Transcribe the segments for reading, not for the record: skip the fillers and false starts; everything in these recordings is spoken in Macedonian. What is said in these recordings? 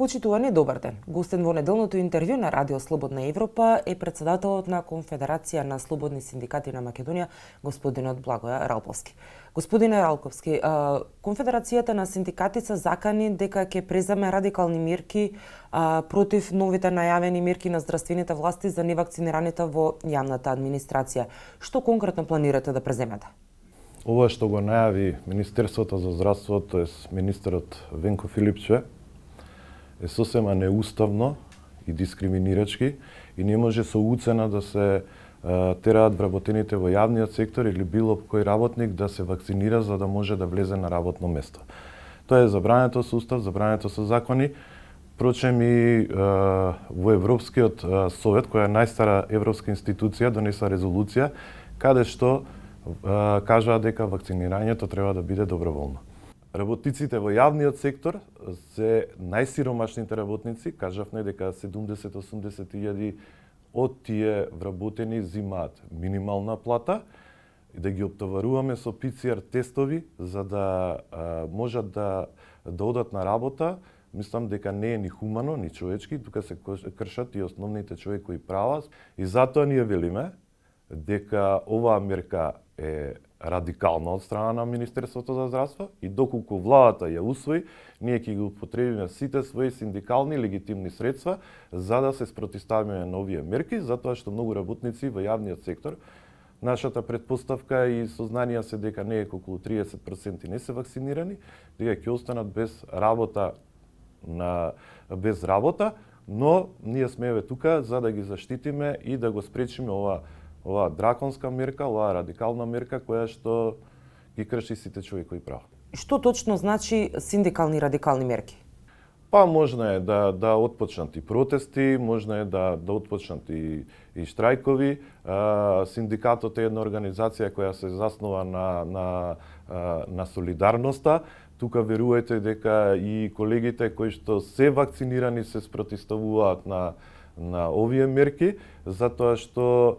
Почитувани, добар ден. Гостен во неделното интервју на Радио Слободна Европа е председателот на Конфедерација на слободни синдикати на Македонија, господинот Благоја Ралповски. Господине Ралковски, Конфедерацијата на синдикати се закани дека ќе преземе радикални мерки против новите најавени мерки на здравствените власти за невакцинираните во јавната администрација. Што конкретно планирате да преземете? Ова што го најави Министерството за здравство, тоа министерот Венко Филипче, е сосема неуставно и дискриминирачки и не може со уцена да се тераат вработените во јавниот сектор или било кој работник да се вакцинира за да може да влезе на работно место. Тоа е забрането со устав, забрането со закони. Впрочем и во Европскиот совет, која е најстара европска институција, донеса резолуција каде што кажаа дека вакцинирањето треба да биде доброволно. Работниците во јавниот сектор се најсиромашните работници, кажавме дека 70-80 илјади од тие вработени зимаат минимална плата и да ги оптоваруваме со ПЦР тестови за да можат да одат на работа, мислам дека не е ни хумано, ни човечки, тука се кршат и основните човекови права и затоа ние велиме дека оваа мерка е радикална од страна на Министерството за здравство и доколку владата ја усвои, ние ќе ги употребиме сите своји синдикални легитимни средства за да се спротивставиме на овие мерки, затоа што многу работници во јавниот сектор, нашата предпоставка и сознанија се дека не е околу 30% не се вакцинирани, дека ќе останат без работа но ние сме еве тука за да ги заштитиме и да го спречиме оваа драконска мерка, оваа радикална мерка која што ги крши сите човекови права. Што точно значи синдикални радикални мерки? Па можно е да отпочнат и протести, можно е да отпочнат и штрајкови. Синдикатот е една организација која се заснова на солидарноста. Тука верувајте дека и колегите кои што се вакцинирани се спротивставуваат на овие мерки, затоа што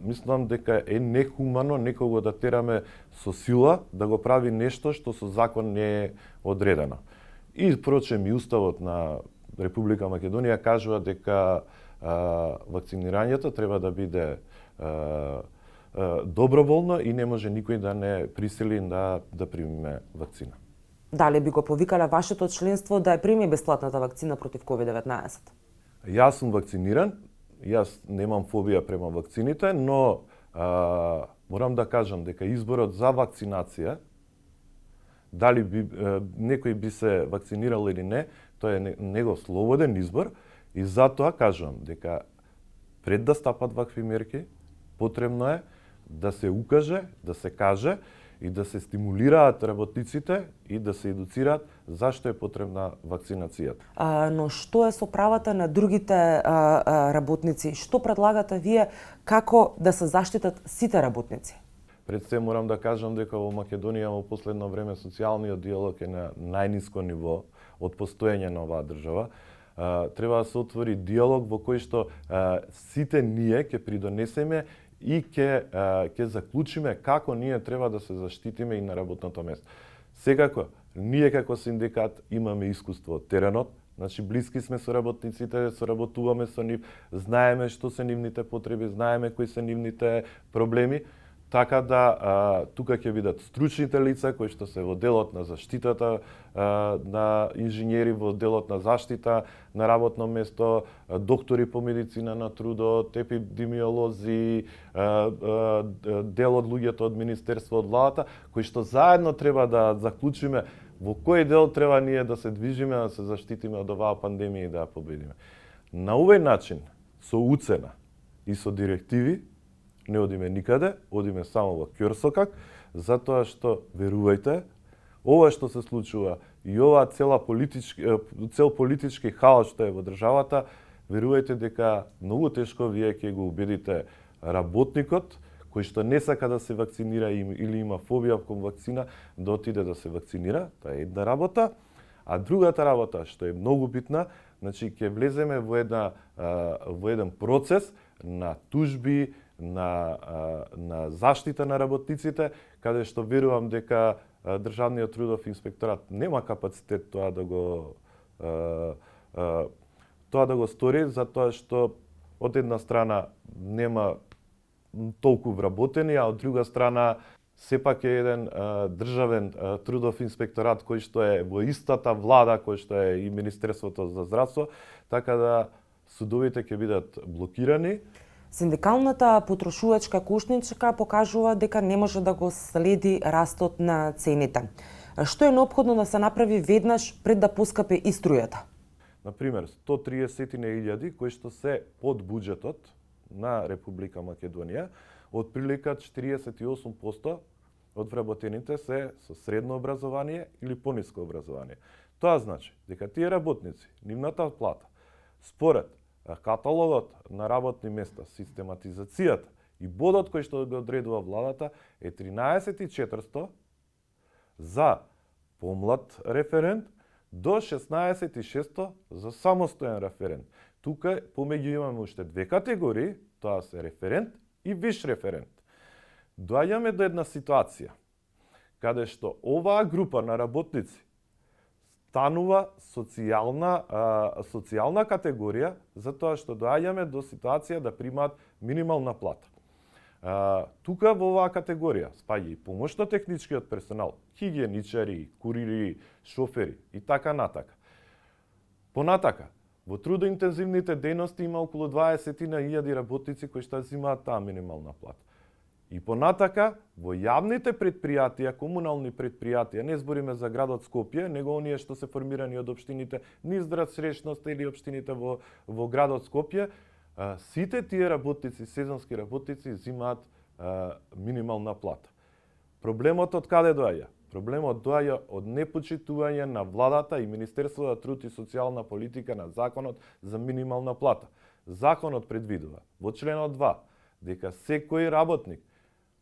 мислам дека е нехумано некого да тераме со сила да го прави нешто што со закон не е одредено. И впрочем и уставот на Република Македонија кажува дека вакцинирањето треба да биде доброволно и не може никој да не присили да примиме вакцина. Дали би го повикале вашето членство да ја прими бесплатната вакцина против COVID-19? Јас сум вакциниран, јас немам фобија према вакцините, но морам да кажам дека изборот за вакцинација, дали некој би се вакцинирал или не, тоа е негов слободен избор и затоа кажам дека пред да стапат вакви мерки, потребно е да се укаже, да се каже и да се стимулираат работниците и да се едуцираат зашто е потребна вакцинацијата. Но што е со правата на другите работници? Што предлагате вие како да се заштитат сите работници? Пред се морам да кажам дека во Македонија во последно време социјалниот диалог е на најниско ниво од постоење на оваа држава. Треба да се отвори диалог во кој што сите ние ќе придонесеме и ќе заклучиме како ние треба да се заштитиме и на работното место. Секако, ние како синдикат имаме искуство од теренот, значи блиски сме со работниците, соработуваме со нив, знаеме што се нивните потреби, знаеме кои се нивните проблеми, така да тука ќе бидат стручните лица кои што се во делот на заштитата на инженери, во делот на заштита на работно место, доктори по медицина на трудот, епидемиолози, дел од луѓето од Министерство од владата, кои што заедно треба да заклучиме во кој дел треба ние да се движиме, да се заштитиме од оваа пандемија и да ја победиме. На овој начин, со уцена и со директиви, не одиме никаде, одиме само во ќорсокак, затоа што, верувајте, ова што се случува и оваа цел политички хаос што е во државата, верувајте дека многу тешко вие ќе го убедите работникот кој што не сака да се вакцинира или има фобија кон вакцина, да отиде да се вакцинира, тоа е една работа. А другата работа што е многу битна, значи ќе влеземе во еден процес на тужби, на заштита на работниците, каде што верувам дека Државниот трудов инспекторат нема капацитет тоа тоа да го стори затоа што од една страна нема толку вработени, а од друга страна сепак е еден државен трудов инспекторат кој што е во истата влада кој што е и Министерството за здравство, така да судовите ќе бидат блокирани. Синдикалната потрошувачка кушничка покажува дека не може да го следи растот на цените. Што е неопходно да се направи веднаш пред да поскапе и струјата? Например, 130.000 кои што се под буџетот на Република Македонија, од прилика 48% од вработените се со средно образование или пониско образование. Тоа значи дека тие работници, нивната плата, според каталогот на работни места, систематизацијата и бодот кој што го одредува владата е 13.400 за помлад референт до 16.600 за самостоен референт. Тука помеѓу имаме уште две категории, тоа се референт и виш референт. Доаѓаме до една ситуација каде што оваа група на работници станува социјална категорија затоа што доаѓаме до ситуација да примаат минимална плата. Тука во оваа категорија спаѓа и помошно-техничкиот персонал, хигиеничари, курири, шофери и така натака. Понатака, во трудоинтензивните дејности има околу 20.000 работници кои што земаат таа минимална плата. И понатака, во јавните предпријатија, комунални предпријатија, не збориме за градот Скопје, него оние што се формирани од општините низ Сречност или општините во градот Скопје, сите тие работници, сезонски работници, земаат минимална плата. Проблемот од каде доаѓа? Проблемот доаѓа од непочитување на владата и Министерството за труд и социјална политика на законот за минимална плата. Законот предвидува во членот 2 дека секој работник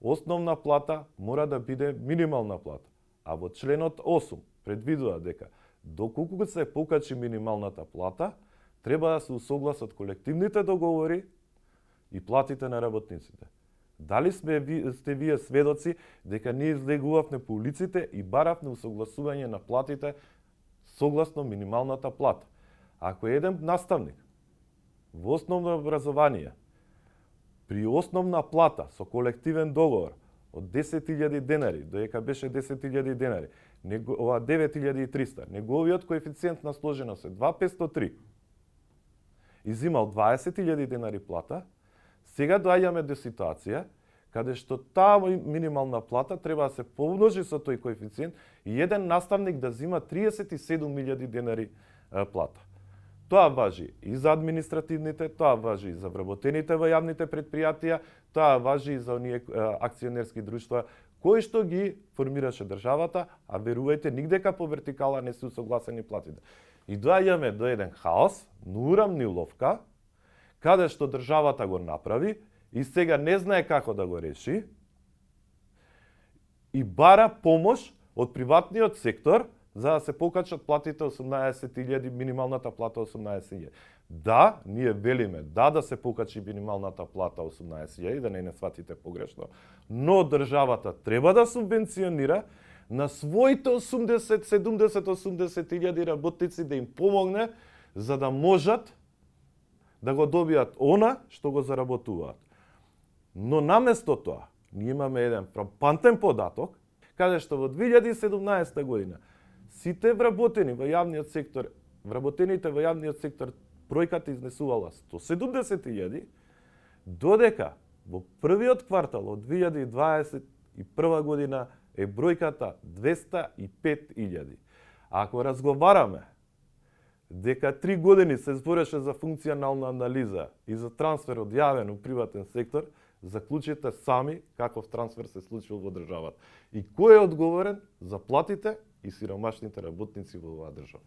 основна плата мора да биде минимална плата, а во членот 8 предвидува дека доколку се покачи минималната плата, треба да се усогласат колективните договори и платите на работниците. Дали сте вие сведоци дека ние излегувавме по улиците и баравме усогласување на платите согласно минималната плата? Ако еден наставник во основно образование при основна плата со колективен договор од 10.000 денари, доека беше 10.000 денари, ова 9.300, неговиот коефициент на сложеност е 2.503, изимал 20.000 денари плата, сега доаѓаме до ситуација каде што таа минимална плата треба да се помножи со тој коефициент и еден наставник да зима 37.000 денари плата. Тоа важи и за административните, тоа важи и за вработените во јавните предпријатија, тоа важи и за оние акционерски друштва кои што ги формираше државата, а верувајте, нигдека по вертикала не се усогласени платите. И доаѓаме до еден хаос, урамниловка, каде што државата го направи и сега не знае како да го реши и бара помош од приватниот сектор за да се покачат платите 18.000, минималната плата 18.000. Да, ние велиме да се покачи минималната плата 18.000, да не сватите погрешно, но државата треба да субвенционира на своите 80, 70, 80.000 работници да им помогне за да можат да го добијат она што го заработуваат. Но наместо тоа, ние имаме еден фрапантен податок, каде што во 2017 година сите вработените во јавниот сектор, бројката изнесувала 170.000, додека во првиот квартал од 2021 година е бројката 205.000. Ако разговараме дека 3 години се збореше за функционална анализа и за трансфер од јавен у приватен сектор, заклучите сами каков трансфер се случил во државата. И кој е одговорен за платите и сиромашните работници во оваа држава?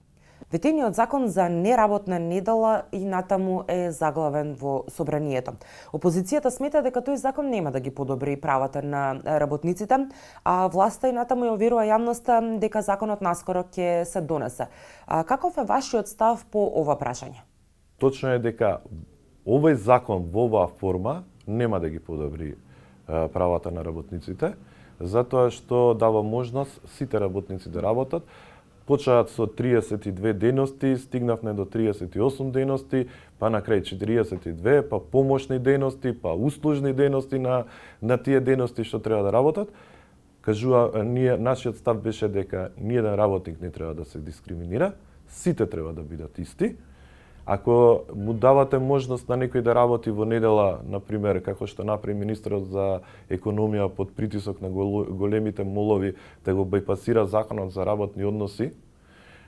Ветениот закон за неработна недела и натаму е заглавен во собранието. Опозицијата смета дека тој закон нема да ги подобри правата на работниците, а власта и натаму ја уверува јавноста дека законот наскоро ќе се донесе. Каков е вашиот став по ова прашање? Точно е дека овој закон во оваа форма нема да ги подобри правата на работниците, затоа што дава можност сите работници да работат почаат со 32 дејности, стигнавме до 38 дејности, па на крај 42, па помошни дејности, па услужни дејности на тие дејности што треба да работат. Нашиот став беше дека ниеден работник не треба да се дискриминира, сите треба да бидат исти. Ако му давате можност на некој да работи во недела, например, како што направи министерот за економија под притисок на големите молови, да го бајпасира законот за работни односи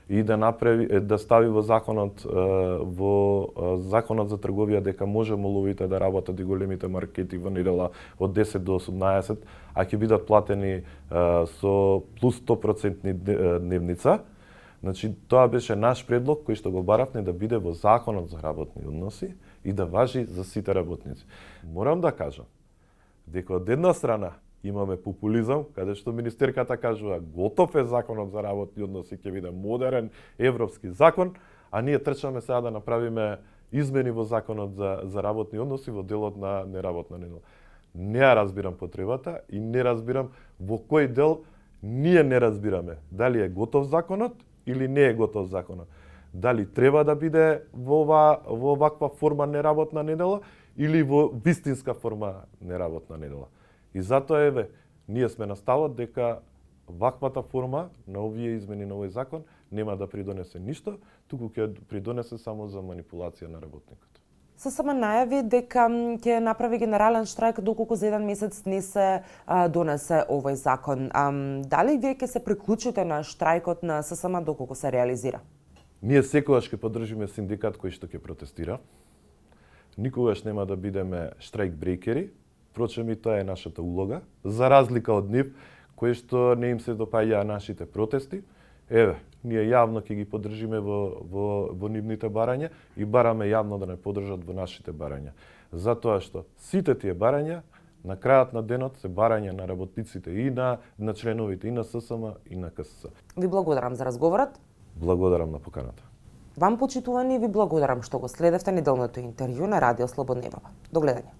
и да стави во законот за трговија дека може моловите да работат и големите маркети во недела од 10 до 18, а ќе бидат платени со плюс 100% дневница. Значи, тоа беше наш предлог кој што го баравме да биде во законот за работни односи и да важи за сите работници. Морам да кажам дека од една страна имаме популизам, каде што министерката кажува готов е законот за работни односи, ќе биде модерен европски закон, а ние трчаме сега да направиме измени во законот за работни односи во делот на неработна недела. Не ја разбирам потребата и не разбирам во кој дел ние не разбираме дали е готов законот или не е готов законот. Дали треба да биде во оваква форма неработна недела или во вистинска форма неработна недела. И затоа ние сме на ставот дека ваквата форма на овие измени на овој закон нема да придонесе ништо, туку ќе придонесе само за манипулација на работникот. ССМ најави дека ќе направи генерален штрајк доколку за 1 месец не се донесе овој закон. Дали вие ќе се приклучите на штрајкот на ССМ доколку се реализира? Ние секогаш ќе поддржиме синдикат кој што ќе протестира. Никогаш нема да бидеме штрајк брейкери. Впрочем, и тоа е нашата улога, за разлика од нив, кои што не им се допаѓаа нашите протести. Ние јавно ќе ги поддржиме во нивните барања и бараме јавно да не поддржат во нашите барања. Затоа што сите тие барања на крајот на денот се барања на работниците и на членовите и на ССМ и на КСС. Ви благодарам за разговорот. Благодарам на поканата. Вам, почитувани, ви благодарам што го следевте неделното интервју на Радио Слободна Европа. До гледање.